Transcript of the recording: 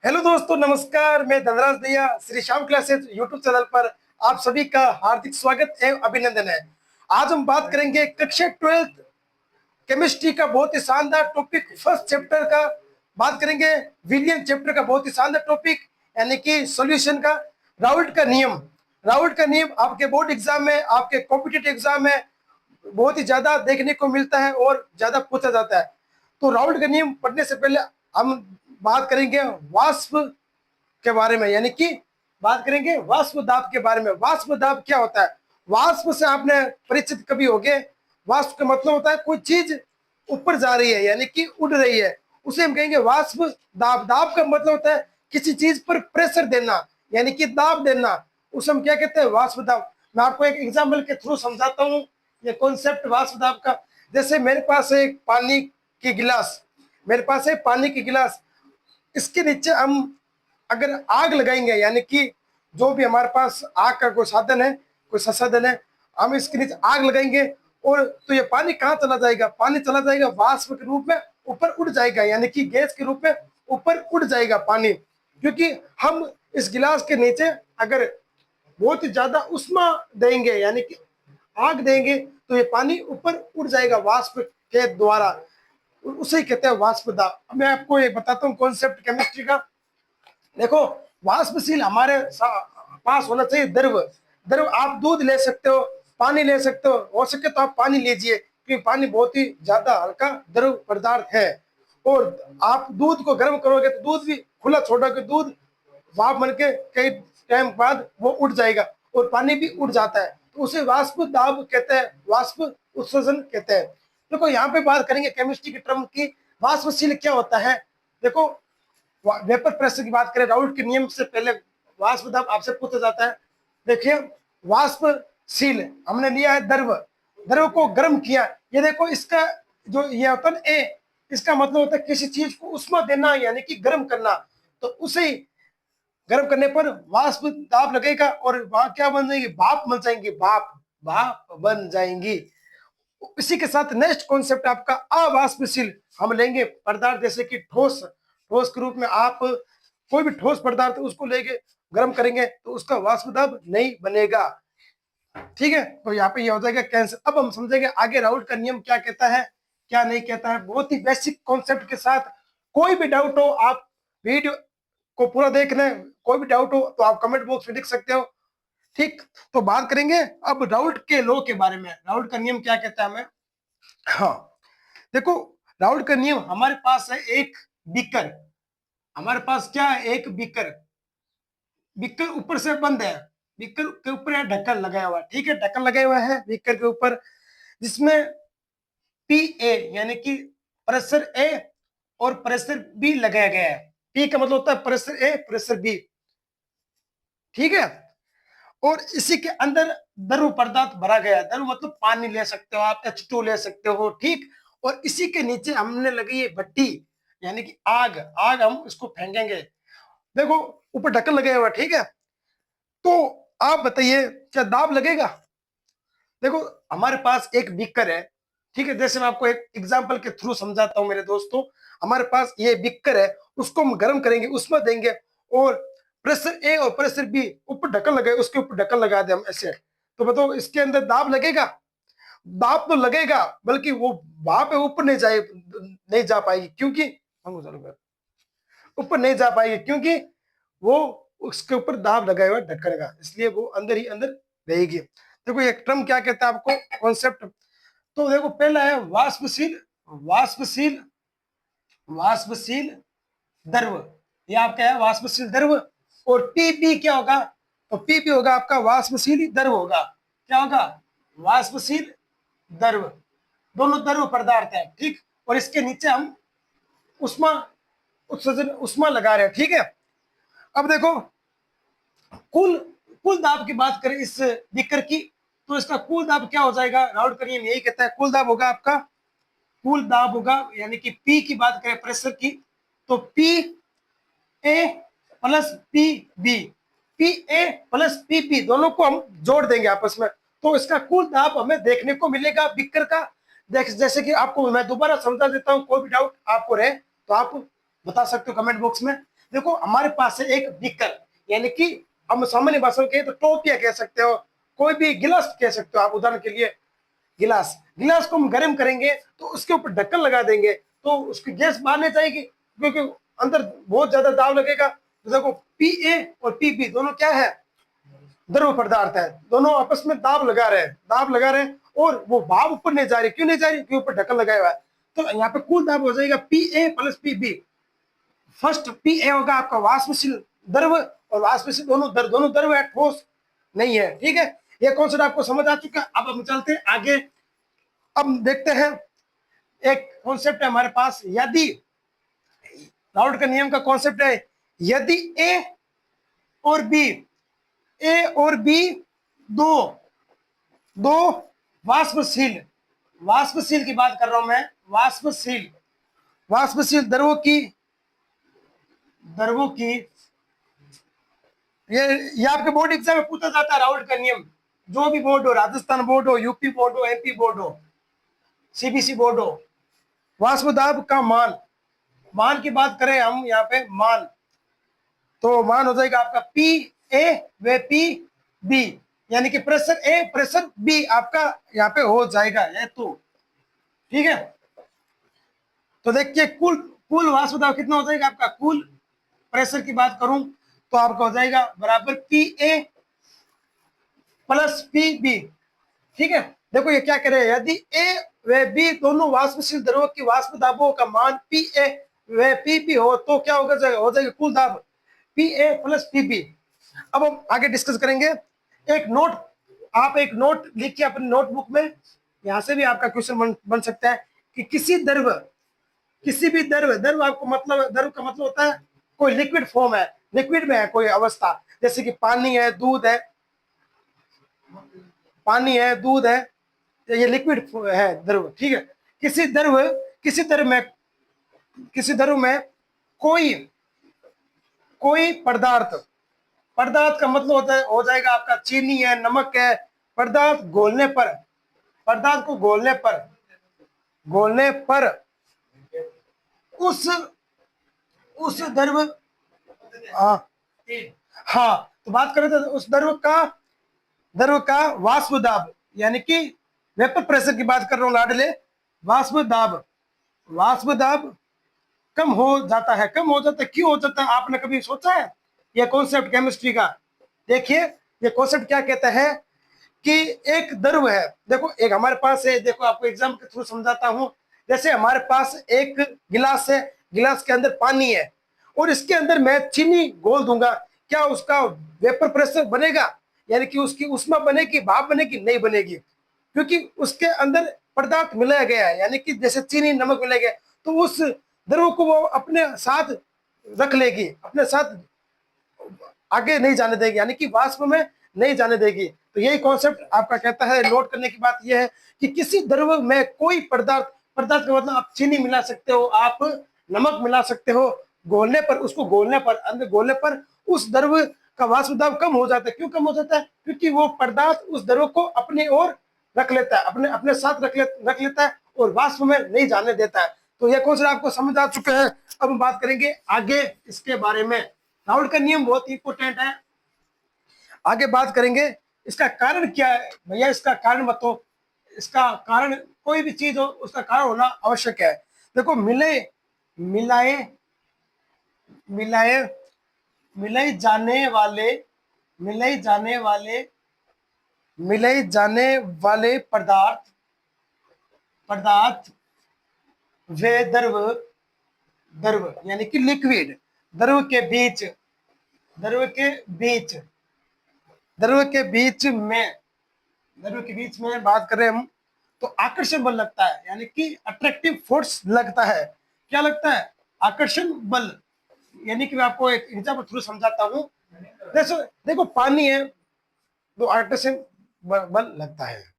Hello दोस्तों, नमस्कार। मैं Dhanraj Dahiya Shri Shyam classes YouTube channel पर आप सभी का हार्दिक स्वागत एवं अभिनंदन है। आज हम बात करेंगे कक्षा 12 केमिस्ट्री का बहुत ही शानदार टॉपिक, फर्स्ट चैप्टर का बात करेंगे। विलियन चैप्टर का बहुत ही शानदार टॉपिक यानी कि सॉल्यूशन का राउल्ट का नियम। राउल्ट का नियम आपके बोर्ड एग्जाम में, आपके कॉम्पिटिटिव एग्जाम में बहुत ही ज्यादा देखने को मिलता है और ज्यादा पूछा जाता है। तो राउल्ट का नियम पढ़ने से पहले हम बात करेंगे वाष्प के बारे में, यानी कि बात करेंगे वाष्प दाब के बारे में। वाष्प दाब क्या होता है? वाष्प से आपने परिचित कभी होंगे। वाष्प का मतलब होता है कोई चीज ऊपर जा रही है यानी कि उड़ रही है, उसे हम कहेंगे वाष्प दाब। दाब का मतलब होता है किसी चीज पर प्रेशर देना यानी कि दाब देना, उसे हम क्या कहते हैं? वाष्प दाब। मैं आपको एक एग्जाम्पल के थ्रू समझाता हूँ ये कॉन्सेप्ट वाष्प दाब का। जैसे मेरे पास है एक पानी की गिलास, मेरे पास है पानी की गिलास, इसके नीचे हम अगर आग लगाएंगे यानी कि जो भी हमारे पास आग का कोई साधन है, कोई संसाधन है, हम इसके नीचे आग लगाएंगे और तो ये पानी कहाँ चला जाएगा? पानी चला जाएगा वाष्प के रूप में ऊपर उड़ जाएगा, यानी कि गैस के रूप में ऊपर उड़ जाएगा पानी। क्योंकि हम इस गिलास के नीचे अगर बहुत ही ज्यादा उष्मा देंगे यानी कि आग देंगे तो ये पानी ऊपर उड़ जाएगा वाष्प के द्वारा, उसे कहते हैं वाष्प दाब। मैं आपको ये बताता हूँ कॉन्सेप्ट केमिस्ट्री का। देखो, वाष्पशील हमारे पास होना चाहिए द्रव। द्रव आप दूध ले सकते हो, पानी ले सकते हो सके तो आप पानी लीजिए क्योंकि पानी बहुत ही ज्यादा हल्का द्रव पदार्थ है। और आप दूध को गर्म करोगे तो दूध भी खुला छोड़ोगे, दूध भाप बन के कई टाइम बाद वो उड़ जाएगा और पानी भी उड़ जाता है, तो उसे वाष्प दाब कहते हैं, वाष्प उत्सर्जन कहते हैं। देखो यहाँ पे बात करेंगे केमिस्ट्री के टर्म की, वाष्पशील क्या होता है। देखो, वेपर प्रेशर की बात करें, राउल्ट के नियम से पहले वाष्प दाब आपसे पूछा जाता है। देखिए, वाष्पशील हमने लिया है द्रव, द्रव को गर्म किया। ये देखो, इसका जो ये होता है ए, इसका मतलब होता है किसी चीज को उष्मा देना यानी कि गर्म करना। तो उसे गर्म करने पर वाष्प दाब लगेगा और वहां क्या बन जाएगी? भाप बन जाएंगी, भाप भाप बन जाएंगी। इसी के साथ नेक्स्ट कॉन्सेप्ट आपका अवाष्पशील। हम लेंगे पदार्थ जैसे कि ठोस, ठोस के रूप में आप कोई भी ठोस पदार्थ उसको लेके गर्म करेंगे तो उसका वाष्प दाब नहीं बनेगा। ठीक है, तो यहाँ पे ये हो जाएगा कैंसर। अब हम समझेंगे आगे राउल्ट का नियम क्या कहता है, क्या नहीं कहता है, बहुत ही बेसिक कॉन्सेप्ट के साथ। कोई भी डाउट हो आप वीडियो को पूरा देख लें, कोई भी डाउट हो तो आप कमेंट बॉक्स में लिख सकते हो। ठीक, तो बात करेंगे अब राउल्ट के लॉ के बारे में। राउल्ट का नियम क्या कहता है हमें? हाँ, देखो, राउल्ट का नियम, हमारे पास है एक बीकर, हमारे पास क्या है? एक बीकर। बीकर ऊपर से बंद है, बीकर के ऊपर ढक्कन लगाया हुआ है। ठीक है, ढक्कन लगाया हुआ है बीकर के ऊपर, जिसमें पी ए यानी कि प्रेशर ए और प्रेशर बी लगाया गया है। पी का मतलब होता है प्रेशर ए, प्रेशर बी। ठीक है, और इसी के अंदर द्रव पदार्थ भरा गया है। द्रव मतलब पानी ले सकते हो आप, H2 ले सकते हो। ठीक, और इसी के नीचे हमने लगी है भट्टी यानी कि आग। आग हम इसको फेंकेंगे। देखो, ऊपर ढक्कन लगाया हुआ है। ठीक है, तो आप बताइए क्या दाब लगेगा? देखो, हमारे पास एक बीकर है। ठीक है, जैसे मैं आपको एक एग्जांपल के थ्रू समझाता हूं मेरे दोस्तों। हमारे पास ये बीकर है, उसको हम गर्म करेंगे, उसमें देंगे और प्रेशर ए और प्रेशर बी, ऊपर ढक्कन लगाए, उसके ऊपर ढक्कन लगा दे हम ऐसे। तो बताओ इसके अंदर दाब लगेगा? दाब तो लगेगा, बल्कि वो वहां पे ऊपर नहीं जा पाएगी, क्योंकि ऊपर नहीं जा पाएगी क्योंकि वो उसके ऊपर दाब लगाया हुआ ढक्कन का, इसलिए वो अंदर ही अंदर रहेगी। देखो, ये टर्म क्या कहता है आपको, कॉन्सेप्ट। तो देखो, पहला है वाष्पशील, वाष्पशील, वाष्पशील द्रव। ये आपका है वाष्पशील द्रव। और पीबी क्या होगा? तो पीबी होगा आपका वाष्पशील द्रव होगा। क्या होगा? वाष्पशील द्रव। दोनों द्रव पदार्थ है। ठीक, और इसके नीचे हम उष्मा उत्सर्जन, उष्मा लगा रहे हैं। ठीक है, अब देखो, कुल कुल दाब की बात करें इस बीकर की, तो इसका कुल दाब क्या हो जाएगा? राउल्ट का नियम यही कहता है, कुल दाब होगा आपका, कुल दाब होगा यानी कि पी की बात करें प्रेशर की, तो P A plus P B, P A plus P B दोनों को हम जोड़ देंगे आपस में, तो इसका कुल दाब हमें देखने को मिलेगा बीकर का। जैसे कि आपको मैं दोबारा समझा देता हूं, कोई भी डाउट आपको रहे तो आप बता सकते हो कमेंट बॉक्स में। देखो हमारे पास है एक बीकर, यानी कि हम सामान्य भाषा में कहें तो टोपिया कह सकते हो, कोई भी गिलास कह सकते हो आप, उदाहरण के लिए गिलास। गिलास को हम गर्म करेंगे तो उसके ऊपर ढक्कन लगा देंगे तो उसकी गैस बाहर नहीं जाएगी, क्योंकि अंदर बहुत ज्यादा दाब लगेगा। तो देखो पीए और पीबी दोनों क्या है, द्रव पदार्थ है, दोनों आपस में दाब लगा रहे हैं, दाब लगा रहे हैं, और वो भाप ऊपर नहीं जा रही, क्यों नहीं जा रही, क्योंकि ऊपर ढक्कन लगाया हुआ है। तो यहाँ पे कुल दाब हो जाएगा पीए प्लस पीबी। फर्स्ट पीए होगा आपका वाष्पशील द्रव, और वाष्पशील दोनों द्रव है, ठोस नहीं है। ठीक है, ये कॉन्सेप्ट आपको समझ आ चुका है। अब हम चलते हैं आगे। अब देखते हैं एक कॉन्सेप्ट है हमारे पास, यदि राउल्ट का नियम का कॉन्सेप्ट है, यदि ए और बी दो दो वाष्पशील वाष्पशील की बात कर रहा हूं मैं, वाष्पशील द्रवों की ये आपके बोर्ड एग्जाम में पूछा जाता है, राउल्ट का नियम। जो भी बोर्ड हो, राजस्थान बोर्ड हो, यूपी बोर्ड हो, एमपी बोर्ड हो, सीबीसी बोर्ड हो, वाष्प दाब का मान की बात करें हम यहाँ पे मान, तो मान हो जाएगा आपका पी ए व पी बी, यानी कि प्रेशर ए प्रेशर बी आपका यहाँ पे हो जाएगा ये तो। ठीक है, तो देखिए कुल वाष्प दाब कितना हो जाएगा आपका, कुल प्रेशर की बात करूं तो आपका हो जाएगा बराबर P A plus P B. ठीक है, देखो ये क्या करे, यदि ए व बी दोनों वाष्पशील द्रवों की वाष्प दाबों का मान पी ए व पी बी हो तो क्या होगा, हो जाएगा कुल दाब P A plus P B. अब हम आगे डिस्कस करेंगे। आप एक नोट लिखिए अपनी नोटबुक में, यहां से भी आपका क्वेश्चन बन सकता है कि किसी भी द्रव आपको मतलब, द्रव का मतलब होता है कोई लिक्विड फॉर्म है, लिक्विड में है कोई अवस्था, जैसे कि पानी है, दूध है, ये लिक्विड है द्रव। ठीक है, किसी द्रव में कोई पदार्थ का मतलब होता है, हो जाएगा आपका चीनी है, नमक है, पदार्थ को घोलने पर उस द्रव, हाँ तो बात करें तो उस द्रव का वाष्प दाब, यानी कि वेपर प्रेशर की बात कर रहा हूं लाडले, वाष्प दाब कम हो जाता है। क्यों हो जाता है, आपने कभी सोचा है ये कॉन्सेप्ट केमिस्ट्री का? देखिए ये कॉन्सेप्ट क्या कहता है कि एक द्रव है, देखो एक हमारे पास है, देखो आपको एग्जाम के थ्रू समझाता हूं। जैसे हमारे पास एक गिलास है, गिलास के अंदर पानी है, और इसके अंदर मैं चीनी घोल दूंगा, क्या उसका वेपर प्रेशर बनेगा, यानी कि उसकी ऊष्मा बनेगी, भाप बनेगी? नहीं बनेगी, क्योंकि उसके अंदर पदार्थ मिलाया गया है, यानी कि जैसे चीनी नमक मिलाया गया, तो उस द्रव को वो अपने साथ रख लेगी, अपने साथ आगे नहीं जाने देगी, यानी कि वाष्प में नहीं जाने देगी। तो यही कॉन्सेप्ट आपका कहता है। नोट करने की बात यह है कि किसी द्रव में कोई पदार्थ का मतलब आप चीनी मिला सकते हो, आप नमक मिला सकते हो, अंदर घोलने पर उस द्रव का वाष्प दाब कम हो जाता है। क्यों कम हो जाता है? क्योंकि वो पदार्थ उस द्रव को अपने ओर रख लेता है, अपने साथ रख लेता है, और वाष्प में नहीं जाने देता है। तो यह कॉन्सेप्ट आपको समझ आ चुके हैं। अब हम बात करेंगे आगे इसके बारे में। राउल्ट का नियम बहुत इंपॉर्टेंट है, आगे बात करेंगे। इसका कारण क्या है भैया, इसका कारण बताओ। इसका कारण, कोई भी चीज हो उसका कारण होना आवश्यक है। देखो मिलाए जाने वाले पदार्थ वे द्रव यानी कि लिक्विड द्रव के बीच में बात करें हम, तो आकर्षण बल लगता है, यानी कि अट्रैक्टिव फोर्स लगता है। क्या लगता है? आकर्षण बल। यानी कि मैं आपको एक एग्जाम्पल थ्रू समझाता हूं। देखो पानी है तो आकर्षण बल लगता है।